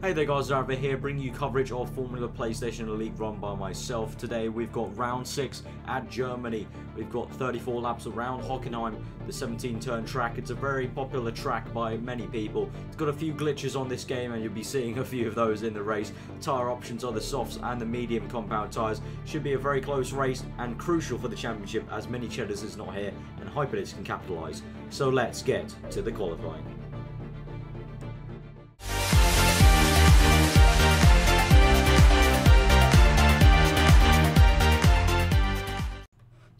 Hey there guys, aarava here, bringing you coverage of Formula PlayStation League run by myself. Today we've got round 6 at Germany. We've got 34 laps around Hockenheim, the 17-turn track. It's a very popular track by many people. It's got a few glitches on this game and you'll be seeing a few of those in the race. Tyre options are the softs and the medium compound tyres. Should be a very close race and crucial for the championship as Mini Cheddars is not here and Hyperdisc can capitalise. So let's get to the qualifying.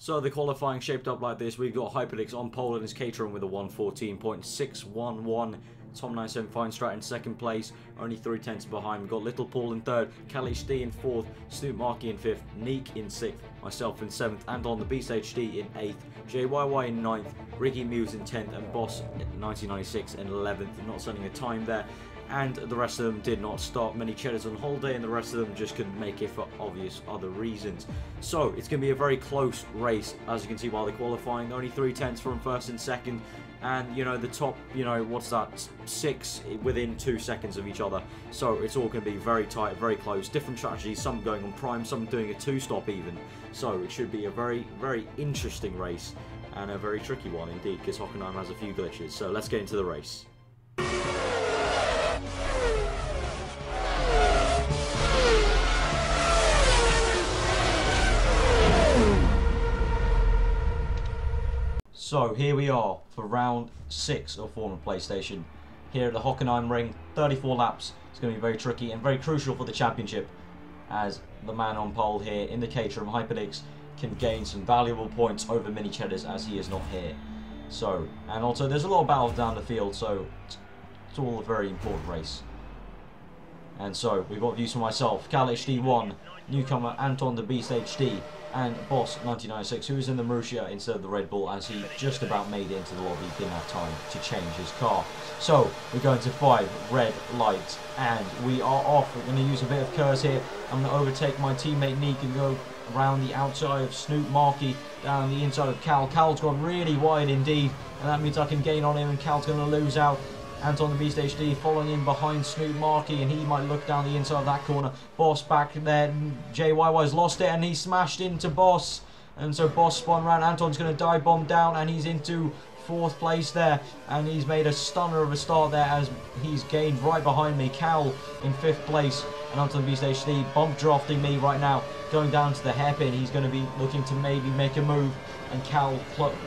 So the qualifying shaped up like this. We've got Hyperdisc on pole in his Caterham with a 1:14.611. Tom 97 Feinstrat in second place, only 3/10 behind. We've got Little Paul in third, Kelly HD in fourth, Snoop Markey in fifth, Neek in sixth, myself in seventh, and on the Beast HD in eighth, JYY in ninth, Ricky Muse in 10th, and Boss 1996 in 11th. Not sending a time there. And the rest of them did not start. Many Cheddars on holiday and the rest of them just couldn't make it for obvious other reasons. So it's going to be a very close race, as you can see while they're qualifying. Only 3/10 from first and second, and you know the top, what's that, 6 within 2 seconds of each other. So it's all going to be very tight, very close. Different strategies, some going on prime, some doing a 2-stop even. So it should be a very, very interesting race and a very tricky one indeed, because Hockenheim has a few glitches. So let's get into the race. So here we are for round 6 of Formula PlayStation. Here at the Hockenheim ring, 34 laps. It's going to be very tricky and very crucial for the championship, as the man on pole here in the Caterham, Hyperdisc, can gain some valuable points over Mini Cheddars as he is not here. So, and also there's a lot of battles down the field, so it's all a very important race. And so we've got views for myself, Cal HD1, newcomer Anton the Beast HD, and Boss 1996, who is in the Marussia instead of the Red Bull, as he just about made it into the lobby, didn't have time to change his car. So we're going to 5 red lights, and we are off. We're going to use a bit of curse here. I'm going to overtake my teammate Neek and go around the outside of Snoop Markey, down the inside of Cal. Cal's gone really wide indeed, and that means I can gain on him, and Cal's going to lose out. Anton the Beast HD following in behind Snoop Markey, and he might look down the inside of that corner. Boss back there. JYY's lost it and he smashed into Boss. And so Boss spun around. Anton's going to dive bomb down and he's into 4th place there. And he's made a stunner of a start there as he's gained right behind me. Cal in 5th place. And Anton the Beast HD bump drafting me right now. Going down to the hairpin. He's going to be looking to maybe make a move. And Cal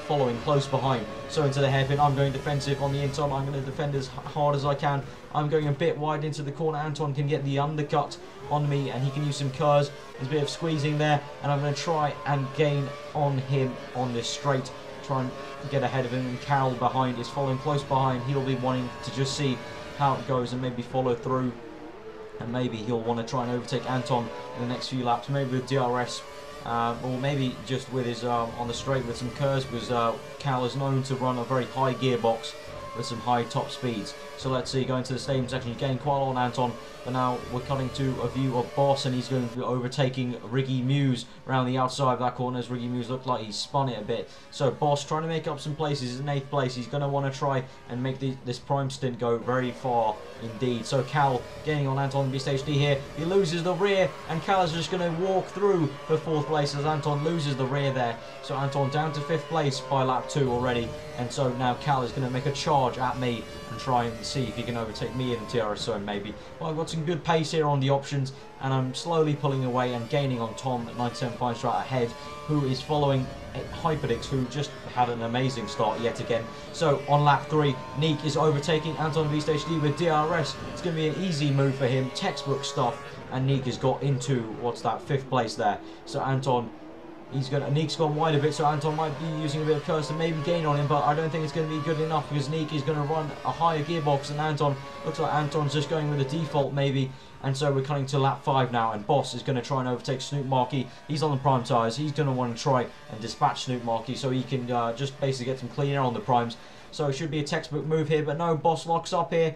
following close behind. So into the hairpin, I'm going defensive on the inside. I'm going to defend as hard as I can. I'm going a bit wide into the corner. Anton can get the undercut on me and he can use some curves. There's a bit of squeezing there, and I'm going to try and gain on him on this straight. Try and get ahead of him, and Cal behind is following close behind. He'll be wanting to just see how it goes and maybe follow through. And maybe he'll want to try and overtake Anton in the next few laps, maybe with DRS. Or maybe just with his on the straight with some curves, because Cal is known to run a very high gearbox with some high top speeds. So let's see, going to the stadium section, he's getting quite a lot on Anton, but now we're cutting to a view of Boss, and he's going to be overtaking Ricky Muse around the outside of that corner, as Ricky Muse looked like he spun it a bit. So Boss trying to make up some places. He's in 8th place. He's going to want to try and make this prime stint go very far indeed. So Cal getting on Anton Beast HD here. He loses the rear, and Cal is just going to walk through for 4th place as Anton loses the rear there. So Anton down to 5th place by lap 2 already, and so now Cal is going to make a charge at me and try and see if he can overtake me in the TRS zone maybe. Well, I've got some good pace here on the options, and I'm slowly pulling away and gaining on Tom at 97 Feinstrat ahead, who is following Hyperdisc, who just had an amazing start yet again. So on lap 3, Neek is overtaking Anton Beast HD with DRS. It's going to be an easy move for him, textbook stuff, and Neek has got into, what's that, 5th place there. So Anton, Neek's gone wide a bit, so Anton might be using a bit of curse to maybe gain on him, but I don't think it's going to be good enough because Neek is going to run a higher gearbox than Anton. Looks like Anton's just going with a default maybe, and so we're coming to lap 5 now, and Boss is going to try and overtake Snoop Markey. He's on the prime tyres. He's going to want to try and dispatch Snoop Markey so he can just basically get some clean air on the primes. So it should be a textbook move here, but no, Boss locks up here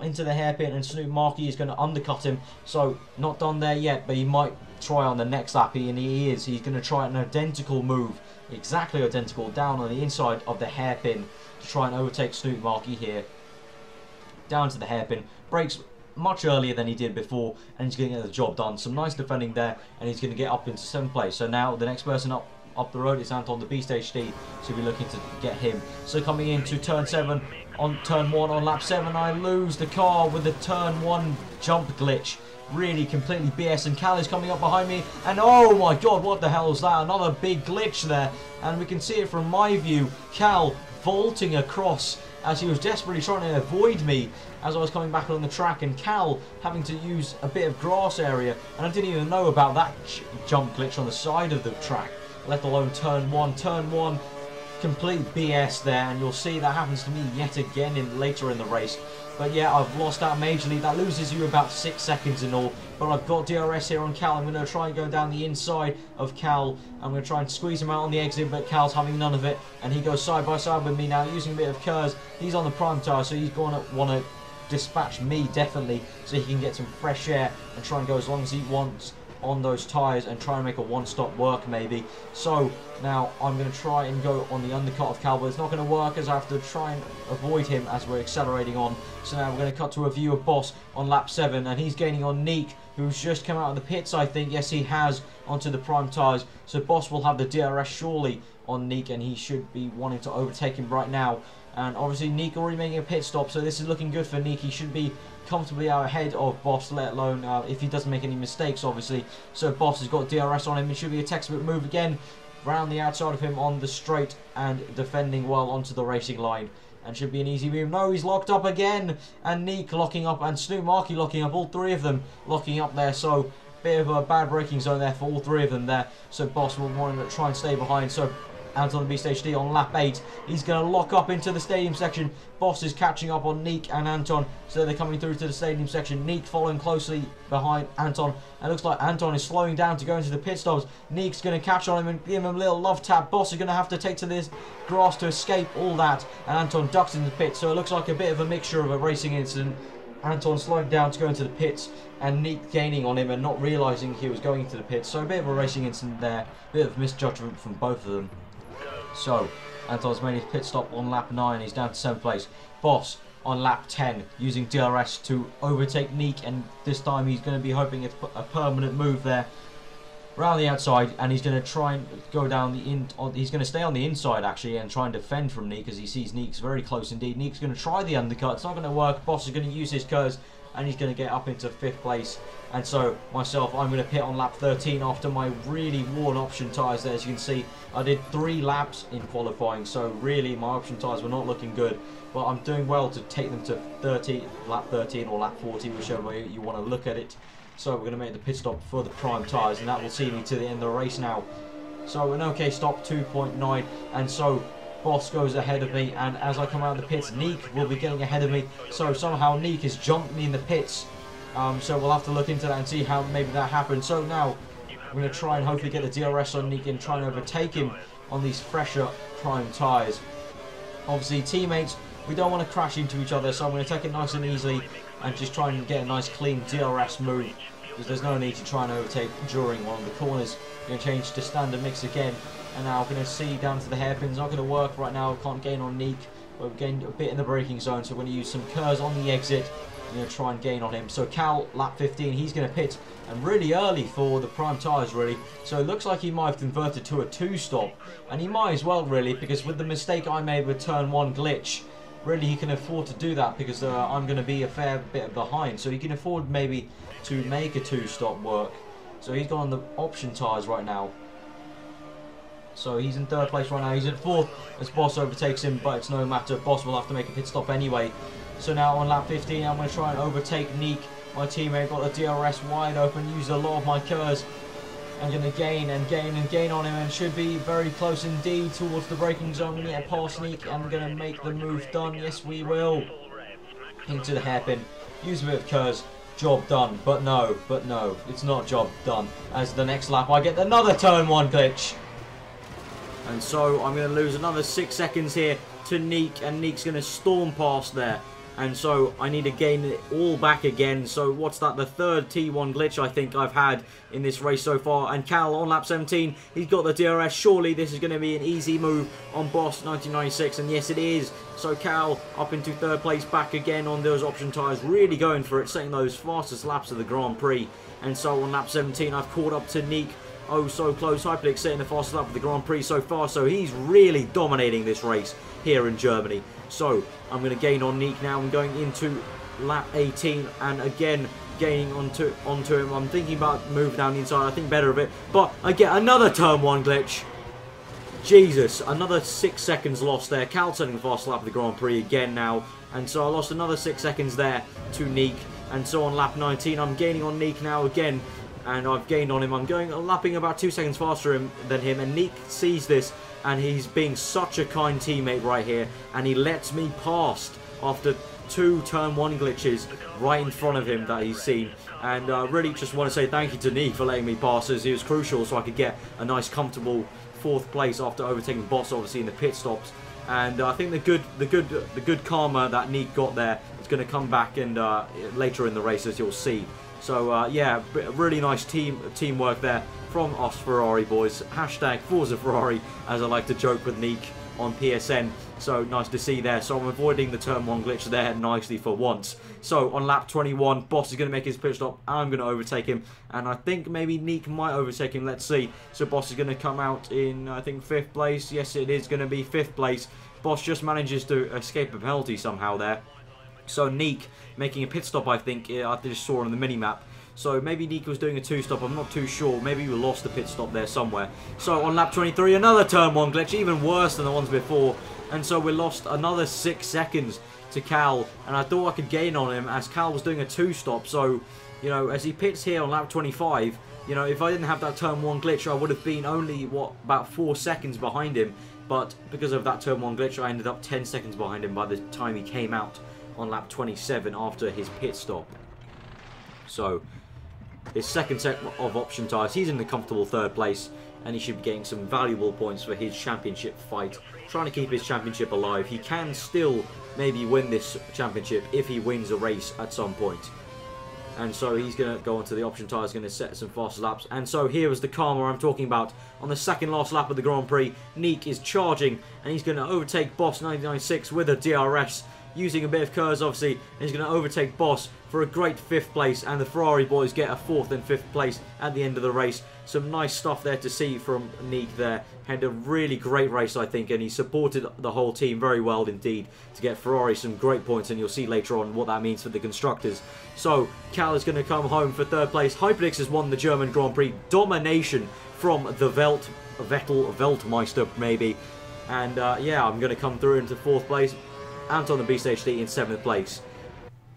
into the hairpin, and Snoop Markey is going to undercut him. So not done there yet, but he might try on the next lap, and he is. He's going to try an identical move, exactly identical, down on the inside of the hairpin to try and overtake Snoop Markey here. Down to the hairpin, brakes much earlier than he did before, and he's going to get the job done. Some nice defending there, and he's going to get up into 7th place. So now the next person up the road is Anton, the B-Stage D, so we're looking to get him. So coming into turn 7, on turn 1 on lap 7, I lose the car with the turn 1 jump glitch. Really completely BS, and Cal is coming up behind me, and oh my god, what the hell is that? Another big glitch there, and we can see it from my view. Cal vaulting across as he was desperately trying to avoid me as I was coming back on the track, and Cal having to use a bit of grass area, and I didn't even know about that jump glitch on the side of the track, let alone turn 1. Turn 1, complete BS there, and you'll see that happens to me yet again later in the race. But yeah, I've lost out majorly. That loses you about 6 seconds in all. But I've got DRS here on Cal. I'm going to try and go down the inside of Cal. I'm going to try and squeeze him out on the exit, but Cal's having none of it. And he goes side by side with me now, using a bit of curves. He's on the prime tyre, so he's going to want to dispatch me, definitely, so he can get some fresh air and try and go as long as he wants on those tyres and try and make a one-stop work maybe. So now I'm going to try and go on the undercut of Cal, but it's not going to work as I have to try and avoid him as we're accelerating on. So now we're going to cut to a view of Boss on lap 7, and he's gaining on Neek, who's just come out of the pits, I think. Yes, he has, onto the prime tyres. So Boss will have the DRS surely on Neek, and he should be wanting to overtake him right now. And obviously Neek already making a pit stop, so this is looking good for Neek. He should be comfortably out ahead of Boss, let alone if he doesn't make any mistakes, obviously. So Boss has got DRS on him. It should be a textbook move again, round the outside of him on the straight and defending well onto the racing line. And should be an easy move. No, he's locked up again. And Neek locking up, and Snoop Markey locking up, all three of them locking up there. So bit of a bad braking zone there for all three of them there. So Boss will want to try and stay behind. So Anton the B-Stage D on lap 8. He's going to lock up into the stadium section. Boss is catching up on Neek and Anton. So they're coming through to the stadium section. Neek following closely behind Anton. And it looks like Anton is slowing down to go into the pit stops. Neek's going to catch on him and give him a little love tap. Boss is going to have to take to this grass to escape all that. And Anton ducks into the pit. So it looks like a bit of a mixture of a racing incident. Anton slowing down to go into the pits, and Neek gaining on him and not realising he was going into the pits. So a bit of a racing incident there. A bit of misjudgment from both of them. So, Anton's made his pit stop on lap 9, he's down to 7th place. Boss on lap 10, using DRS to overtake Neek, and this time he's going to be hoping it's a permanent move there. Round the outside, and he's going to try and go down the he's going to stay on the inside actually and try and defend from Neek, as he sees Neek's very close indeed. Neek's going to try the undercut, it's not going to work. Boss is going to use his curves, and he's going to get up into 5th place. And so myself, I'm going to pit on lap 13 after my really worn option tyres there. As you can see, I did 3 laps in qualifying, so really my option tyres were not looking good. But I'm doing well to take them to lap 13 or lap 40, whichever way you want to look at it. So we're going to make the pit stop for the prime tyres, and that will see me to the end of the race now. So an okay stop, 2.9, and so Boss goes ahead of me, and as I come out of the pits, Neek will be getting ahead of me. So somehow Neek has jumped me in the pits. So we'll have to look into that and see how maybe that happened. So now I'm going to try and hopefully get the DRS on Neek and try and overtake him on these fresher prime tyres. Obviously teammates, we don't want to crash into each other, so I'm going to take it nice and easily and just try and get a nice clean DRS move, because there's no need to try and overtake during one of the corners. I'm going to change to standard mix again, and now I'm going to see down to the hairpins. Not going to work right now, can't gain on Neek, but we've gained a bit in the braking zone, so we're going to use some curves on the exit. I'm going to try and gain on him. So Cal, lap 15, he's going to pit, and really early for the prime tyres really. So it looks like he might have converted to a 2-stop, and he might as well really, because with the mistake I made with turn 1 glitch, really he can afford to do that, because I'm going to be a fair bit behind. So he can afford maybe to make a 2-stop work. So he's got on the option tyres right now. So he's in 3rd place right now. He's in 4th as Boss overtakes him, but it's no matter. Boss will have to make a pit stop anyway. So now on lap 15, I'm going to try and overtake Neek. My teammate got the DRS wide open, used a lot of my curves. I'm going to gain and gain and gain on him, and should be very close indeed towards the braking zone. We're going to get past Neek, and we're going to make the move done. Yes, we will. Into the hairpin. Use a bit of curves. Job done. But no, it's not job done. As the next lap, I get another turn 1 glitch. And so I'm going to lose another 6 seconds here to Neek, and Neek's going to storm past there. And so I need to gain it all back again. So what's that? The third T1 glitch I think I've had in this race so far. And Cal on lap 17, he's got the DRS. Surely this is going to be an easy move on Boss 1996. And yes, it is. So Cal up into third place, back again on those option tyres. Really going for it, setting those fastest laps of the Grand Prix. And so on lap 17, I've caught up to Nick. Oh, so close. Hyperlink setting the fastest lap of the Grand Prix so far. So he's really dominating this race here in Germany. So I'm going to gain on Nick now. I'm going into lap 18 and again gaining onto him. I'm thinking about moving down the inside. I think better of it. But I get another turn 1 glitch. Jesus, another 6 seconds lost there. Cal setting the fastest lap of the Grand Prix again now. And so I lost another 6 seconds there to Nick. And so on lap 19, I'm gaining on Nick now again. And I've gained on him. I'm lapping about 2 seconds faster than him. And Nick sees this. And he's being such a kind teammate right here. And he lets me past after 2 turn 1 glitches right in front of him that he's seen. And really just want to say thank you to Nick for letting me pass, as he was crucial so I could get a nice comfortable 4th place after overtaking Boss obviously in the pit stops. And I think the good karma that Nick got there is going to come back and later in the race, as you'll see. So yeah, really nice teamwork there from us Ferrari boys. Hashtag Forza Ferrari, as I like to joke with Nick on PSN. So nice to see there. So I'm avoiding the turn 1 glitch there nicely for once. So on lap 21, Boss is going to make his pit stop. I'm going to overtake him. And I think maybe Nick might overtake him. Let's see. So Boss is going to come out in, I think, 5th place. Yes, it is going to be 5th place. Boss just manages to escape a penalty somehow there. So Nick making a pit stop, I think, I just saw on the mini-map. So maybe Nick was doing a 2-stop, I'm not too sure. Maybe we lost the pit stop there somewhere. So on lap 23, another turn 1 glitch, even worse than the ones before. And so we lost another 6 seconds to Cal. And I thought I could gain on him as Cal was doing a 2-stop. So, you know, as he pits here on lap 25, you know, if I didn't have that turn 1 glitch, I would have been only, what, about 4 seconds behind him. But because of that turn 1 glitch, I ended up 10 seconds behind him by the time he came out on lap 27 after his pit stop. So his second set of option tyres, he's in the comfortable 3rd place, and he should be getting some valuable points for his championship fight, trying to keep his championship alive. He can still maybe win this championship if he wins a race at some point. And so he's going to go onto the option tyres, going to set some fast laps. And so here is the karma I'm talking about. On the second last lap of the Grand Prix, Nick is charging, and he's going to overtake Boss 1996 with a DRS. Using a bit of curves, obviously, and he's going to overtake Boss for a great 5th place, and the Ferrari boys get a 4th and 5th place at the end of the race. Some nice stuff there to see from Nick there. Had a really great race, I think, and he supported the whole team very well indeed to get Ferrari some great points, and you'll see later on what that means for the constructors. So Cal is going to come home for 3rd place. Hyperlix has won the German Grand Prix domination from the Weltmeister maybe, and yeah, I'm going to come through into 4th place. Anton the Beast HD in 7th place.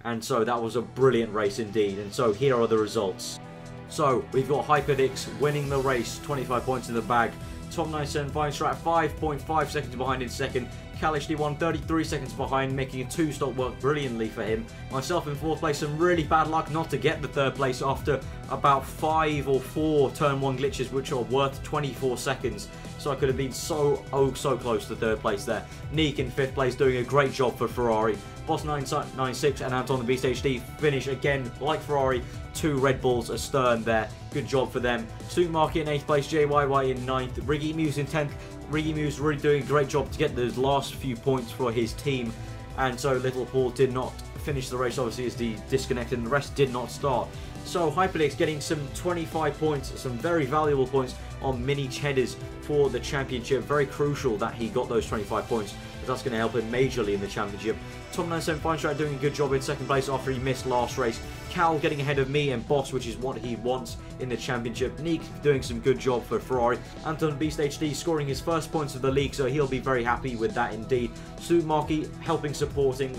And so that was a brilliant race indeed. And so here are the results. So we've got Hyperdix winning the race, 25 points in the bag. Tom 97 Fine Strat 5.5 seconds behind in 2nd. Cal HD1 33 seconds behind, making a 2-stop work brilliantly for him. Myself in 4th place, some really bad luck not to get the 3rd place after about 5 or 4 turn 1 glitches, which are worth 24 seconds. So I could have been so close to 3rd place there. Nick in 5th place doing a great job for Ferrari. Boss 996 and Anton the Beast HD finish again like Ferrari. 2 Red Bulls astern there. Good job for them. Suit Market in 8th place, JYY in 9th, Riggy Muse in 10th. Riggy Muse really doing a great job to get those last few points for his team. And so Little Paul did not finish the race, obviously, as he disconnected, and the rest did not start. So Hyperlix getting some 25 points, some very valuable points on Mini Cheddars for the championship. Very crucial that he got those 25 points, because that's going to help him majorly in the championship. Tom 97 Fine Strat doing a good job in 2nd place after he missed last race. Cal getting ahead of me and Boss, which is what he wants in the championship. Nick doing some good job for Ferrari. Anton Beast HD scoring his 1st points of the league, so he'll be very happy with that indeed. Sue Markey helping supporting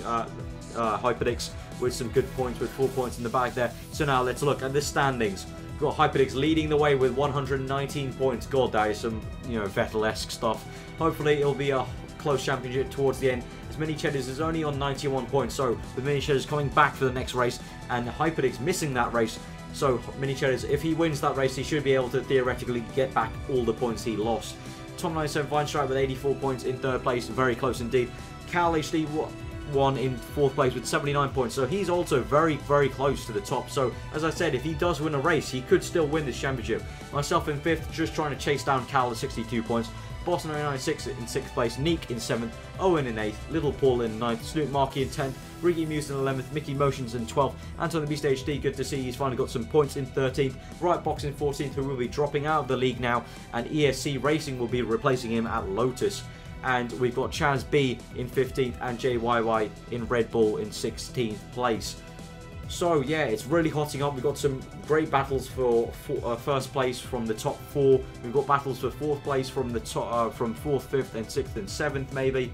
Hyperdix with some good points, with 4 points in the bag there. So now let's look at the standings. We've got Hyperdix leading the way with 119 points. God, that is some, you know, Vettel-esque stuff. Hopefully it'll be a close championship towards the end. As Mini Cheddars is only on 91 points, so with Mini Cheddars coming back for the next race and Hyperdix missing that race. So Mini Cheddars, if he wins that race, he should be able to theoretically get back all the points he lost. Tom 97 Fine Strat with 84 points in 3rd place, very close indeed. Cal HD one in 4th place with 79 points. So he's also very, very close to the top. So as I said, if he does win a race, he could still win this championship. Myself in 5th, just trying to chase down Cal at 62 points. Boston 99 in 6th place, Neek in 7th, Owen in 8th, Little Paul in 9th, Snoop Markey in 10th, Ricky Muse in 11th, Mickey Motions in 12th, Anton the Beast HD, good to see he's finally got some points in 13th, Right Box in 14th, who will be dropping out of the league now, and ESC Racing will be replacing him at Lotus. And we've got Chaz B in 15th and JYY in Red Bull in 16th place. So yeah, it's really hotting up. We've got some great battles for first place from the top 4. We've got battles for 4th place from the top, from 4th, 5th, and 6th and 7th maybe.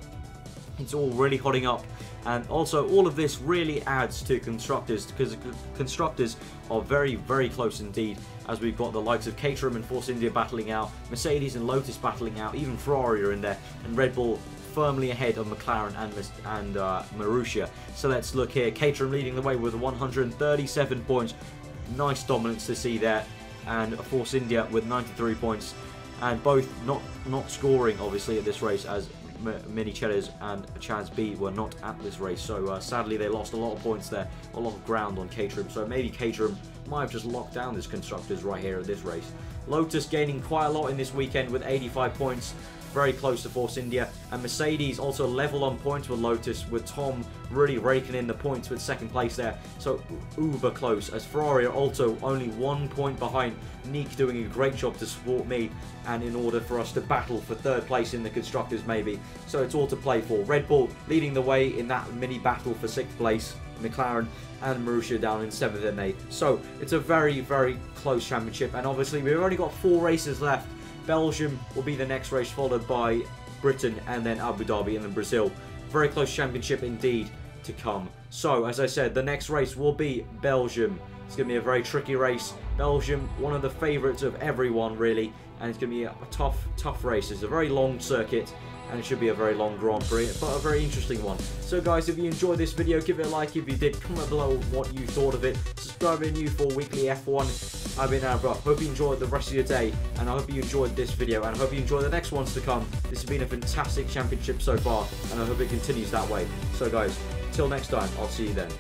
It's all really hotting up, and also all of this really adds to constructors, because constructors are very, very close indeed. As we've got the likes of Caterham and Force India battling out, Mercedes and Lotus battling out, even Ferrari are in there, and Red Bull firmly ahead of McLaren and Marussia. So let's look here. Caterham leading the way with 137 points. Nice dominance to see there. And Force India with 93 points. And both not scoring, obviously, at this race, as Mini Cheddars and Chaz B were not at this race. So sadly, they lost a lot of points there. A lot of ground on Caterham. So maybe Caterham might have just locked down this constructors right here at this race. Lotus gaining quite a lot in this weekend with 85 points. Very close to Force India, and Mercedes also level on points with Lotus, with Tom really raking in the points with 2nd place there, so uber close, as Ferrari are also only 1 point behind. Neek doing a great job to support me, and in order for us to battle for 3rd place in the constructors maybe, so it's all to play for. Red Bull leading the way in that mini battle for 6th place, McLaren and Marussia down in 7th and 8th, so it's a very, very close championship, and obviously we've only got 4 races left. Belgium will be the next race, followed by Britain and then Abu Dhabi and then Brazil. Very close championship indeed to come. So, as I said, the next race will be Belgium. It's going to be a very tricky race. Belgium, one of the favourites of everyone, really. And it's going to be a tough race. It's a very long circuit, and it should be a very long Grand Prix, but a very interesting one. So guys, if you enjoyed this video, give it a like. If you did, comment below what you thought of it. Subscribe if you're new for weekly F1. I've been aarava. Hope you enjoyed the rest of your day, and I hope you enjoyed this video, and I hope you enjoy the next ones to come. This has been a fantastic championship so far, and I hope it continues that way. So guys, till next time, I'll see you then.